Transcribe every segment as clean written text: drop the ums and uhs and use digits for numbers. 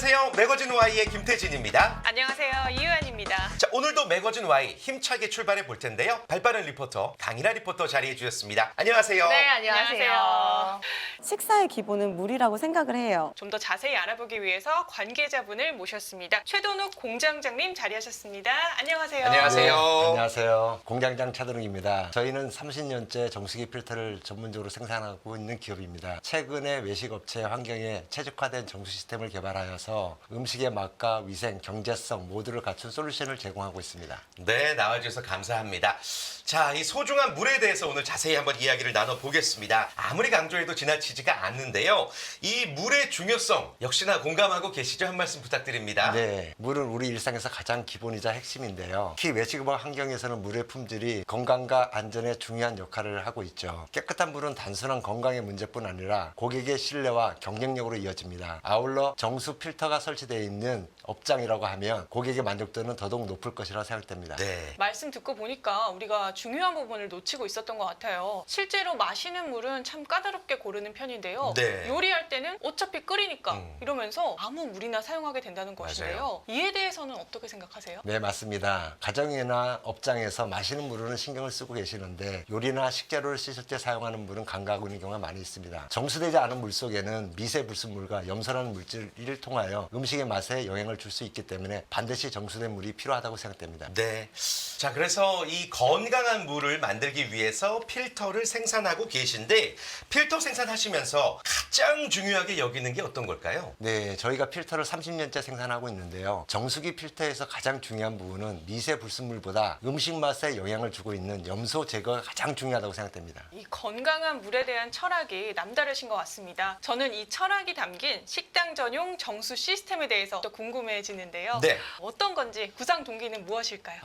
안녕하세요. 매거진 Y의 김태진입니다. 안녕하세요. 이유연입니다. 자, 오늘도 매거진 Y 힘차게 출발해 볼 텐데요. 발빠른 리포터 강인하 리포터 자리해 주셨습니다. 안녕하세요. 네, 안녕하세요. 식사의 기본은 물이라고 생각을 해요. 좀 더 자세히 알아보기 위해서 관계자분을 모셨습니다. 최돈욱 공장장님 자리하셨습니다. 안녕하세요. 안녕하세요. 네, 안녕하세요. 공장장 차도릉입니다. 저희는 30년째 정수기 필터를 전문적으로 생산하고 있는 기업입니다. 최근에 외식업체 환경에 최적화된 정수 시스템을 개발하여서 음식의 맛과 위생, 경제성 모두를 갖춘 솔루션을 제공하고 있습니다. 네, 나와주셔서 감사합니다. 자, 이 소중한 물에 대해서 오늘 자세히 한번 이야기를 나눠보겠습니다. 아무리 강조해도 지나치지가 않는데요. 이 물의 중요성 역시나 공감하고 계시죠? 한 말씀 부탁드립니다. 네, 물은 우리 일상에서 가장 기본이자 핵심인데요. 특히 외식업 환경에서는 물의 품질이 건강과 안전에 중요한 역할을 하고 있죠. 깨끗한 물은 단순한 건강의 문제뿐 아니라 고객의 신뢰와 경쟁력으로 이어집니다. 아울러 정수 필터가 설치되어 있는 업장이라고 하면 고객의 만족도는 더더욱 높을 것이라 생각됩니다. 네. 말씀 듣고 보니까 우리가 중요한 부분을 놓치고 있었던 것 같아요. 실제로 마시는 물은 참 까다롭게 고르는 편인데요. 네. 요리할 때는 어차피 끓이니까 이러면서 아무 물이나 사용하게 된다는 것인데요. 맞아요. 이에 대해서는 어떻게 생각하세요? 네, 맞습니다. 가정이나 업장에서 마시는 물은 신경을 쓰고 계시는데 요리나 식재료를 쓰실 때 사용하는 물은 간과하고 있는 경우가 많이 있습니다. 정수되지 않은 물 속에는 미세 불순물과 염소라는 물질을 통하여 음식의 맛에 영향을 줄 수 있기 때문에 반드시 정수된 물이 필요하다고 생각됩니다. 네. 자, 그래서 이 건강한 물을 만들기 위해서 필터를 생산하고 계신데 필터 생산하시면서 가장 중요하게 여기는 게 어떤 걸까요? 네, 저희가 필터를 30년째 생산하고 있는데요. 정수기 필터에서 가장 중요한 부분은 미세 불순물보다 음식 맛에 영향을 주고 있는 염소 제거가 가장 중요하다고 생각됩니다. 이 건강한 물에 대한 철학이 남다르신 것 같습니다. 저는 이 철학이 담긴 식당 전용 정수 시스템에 대해서 더 궁금해지는데요. 네. 어떤 건지 구상 동기는 무엇일까요?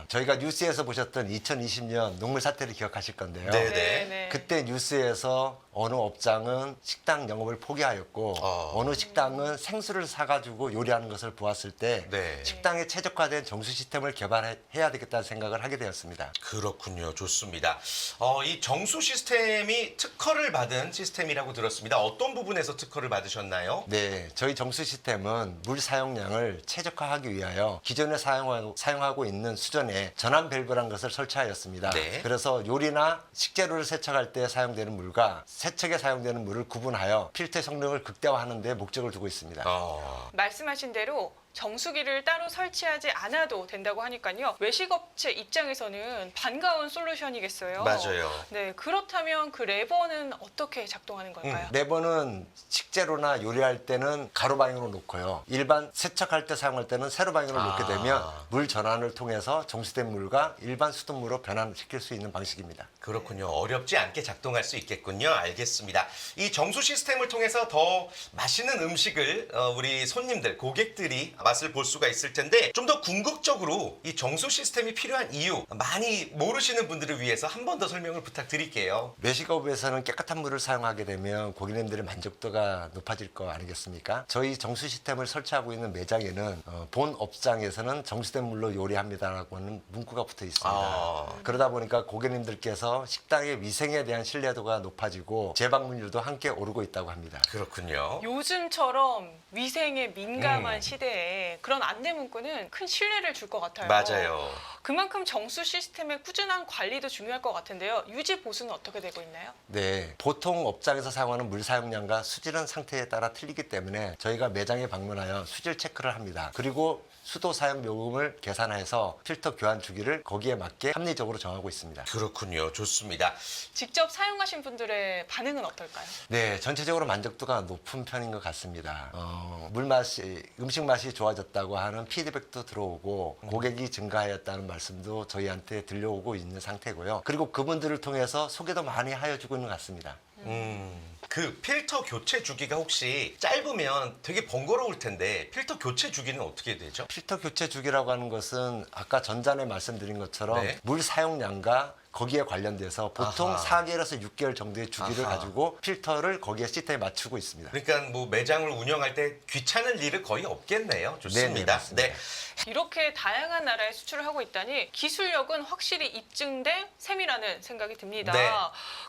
저희가 뉴스에서 보셨던 2020년 농물 사태를 기억하실 건데요. 네. 그때 뉴스에서 어느 업장은 식당 영업을 포기하였고 어느 식당은 생수를 사가지고 요리하는 것을 보았을 때 네. 식당에 최적화된 정수 시스템을 개발해야 되겠다는 생각을 하게 되었습니다. 그렇군요. 좋습니다. 이 정수 시스템이 특허를 받은 시스템이라고 들었습니다. 어떤 부분에서 특허를 받으셨나요? 네, 저희 정수 시스템은 물 사용량을 최적화하기 위하여 기존에 사용하고 있는 수전에 전환 밸브라는 것을 설치하였습니다. 네. 그래서 요리나 식재료를 세척할 때 사용되는 물과 세척에 사용되는 물을 구분하여 필터 성능을 극대화하는 데 목적을 두고 있습니다. 말씀하신 대로 정수기를 따로 설치하지 않아도 된다고 하니까요. 외식업체 입장에서는 반가운 솔루션이겠어요. 맞아요. 네, 그렇다면 그 레버는 어떻게 작동하는 걸까요? 레버는 식재료나 요리할 때는 가로 방향으로 놓고요. 일반 세척할 때 사용할 때는 세로 방향으로 놓게 되면 물 전환을 통해서 정수된 물과 일반 수돗물로 변환시킬 수 있는 방식입니다. 그렇군요. 어렵지 않게 작동할 수 있겠군요. 알겠습니다. 이 정수 시스템을 통해서 더 맛있는 음식을 우리 손님들, 고객들이 맛을 볼 수가 있을 텐데 좀 더 궁극적으로 이 정수 시스템이 필요한 이유 많이 모르시는 분들을 위해서 한 번 더 설명을 부탁드릴게요. 외식업에서는 깨끗한 물을 사용하게 되면 고객님들의 만족도가 높아질 거 아니겠습니까? 저희 정수 시스템을 설치하고 있는 매장에는 본 업장에서는 정수된 물로 요리합니다라고 하는 문구가 붙어 있습니다. 그러다 보니까 고객님들께서 식당의 위생에 대한 신뢰도가 높아지고 재방문율도 함께 오르고 있다고 합니다. 그렇군요. 요즘처럼 위생에 민감한 시대에 그런 안내 문구는 큰 신뢰를 줄 것 같아요. 맞아요. 그만큼 정수 시스템의 꾸준한 관리도 중요할 것 같은데요. 유지 보수는 어떻게 되고 있나요? 네, 보통 업장에서 사용하는 물 사용량과 수질은 상태에 따라 틀리기 때문에 저희가 매장에 방문하여 수질 체크를 합니다. 그리고 수도 사용 요금을 계산해서 필터 교환 주기를 거기에 맞게 합리적으로 정하고 있습니다. 그렇군요. 좋습니다. 직접 사용하신 분들의 반응은 어떨까요? 네, 전체적으로 만족도가 높은 편인 것 같습니다. 음식 맛이 좋아졌다고 하는 피드백도 들어오고 고객이 증가하였다는 말씀도 저희한테 들려오고 있는 상태고요. 그리고 그분들을 통해서 소개도 많이 하여주고 있는 것 같습니다. 그 필터 교체 주기가 혹시 짧으면 되게 번거로울 텐데 필터 교체 주기는 어떻게 되죠? 필터 교체 주기라고 하는 것은 아까 전전에 말씀드린 것처럼 네. 물 사용량과 거기에 관련돼서 보통 아하. 4개월에서 6개월 정도의 주기를 아하. 가지고 필터를 거기에 시스템에 맞추고 있습니다. 그러니까 뭐 매장을 운영할 때 귀찮을 일은 거의 없겠네요. 네네, 좋습니다. 맞습니다. 네. 이렇게 다양한 나라에 수출을 하고 있다니 기술력은 확실히 입증된 셈이라는 생각이 듭니다. 네.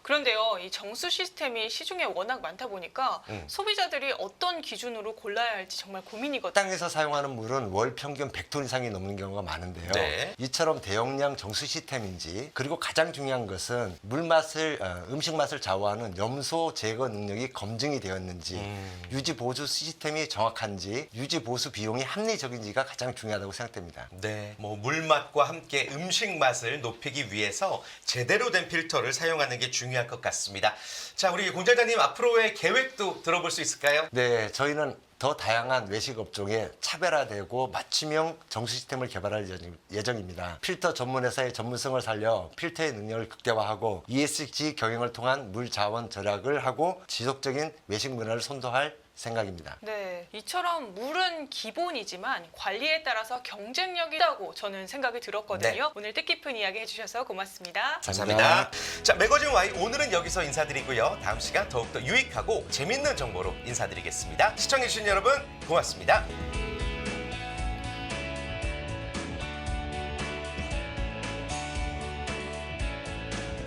그런데요, 이 정수 시스템이 시중에 워낙 많다 보니까 음. 소비자들이 어떤 기준으로 골라야 할지 정말 고민이거든요. 식당에서 사용하는 물은 월 평균 100톤 이상이 넘는 경우가 많은데요. 네. 이처럼 대용량 정수 시스템인지 그리고 가장 중요한 것은 물 맛을 음식 맛을 좌우하는 염소 제거 능력이 검증이 되었는지 유지 보수 시스템이 정확한지 유지 보수 비용이 합리적인지가 가장 중요하다고 생각됩니다. 네, 뭐 물맛과 함께 음식 맛을 높이기 위해서 제대로 된 필터를 사용하는 게 중요할 것 같습니다. 자, 우리 공장장님 앞으로의 계획도 들어볼 수 있을까요? 네, 저희는 더 다양한 외식 업종에 차별화되고 맞춤형 정수 시스템을 개발할 예정입니다. 필터 전문 회사의 전문성을 살려 필터의 능력을 극대화하고 ESG 경영을 통한 물 자원 절약을 하고 지속적인 외식 문화를 선도할 생각입니다. 네, 이처럼 물은 기본이지만 관리에 따라서 경쟁력이 있다고 저는 생각이 들었거든요. 네. 오늘 뜻깊은 이야기 해주셔서 고맙습니다. 감사합니다. 자, 매거진 Y 오늘은 여기서 인사드리고요. 다음 시간 더욱더 유익하고 재밌는 정보로 인사드리겠습니다. 시청해주신 여러분 고맙습니다.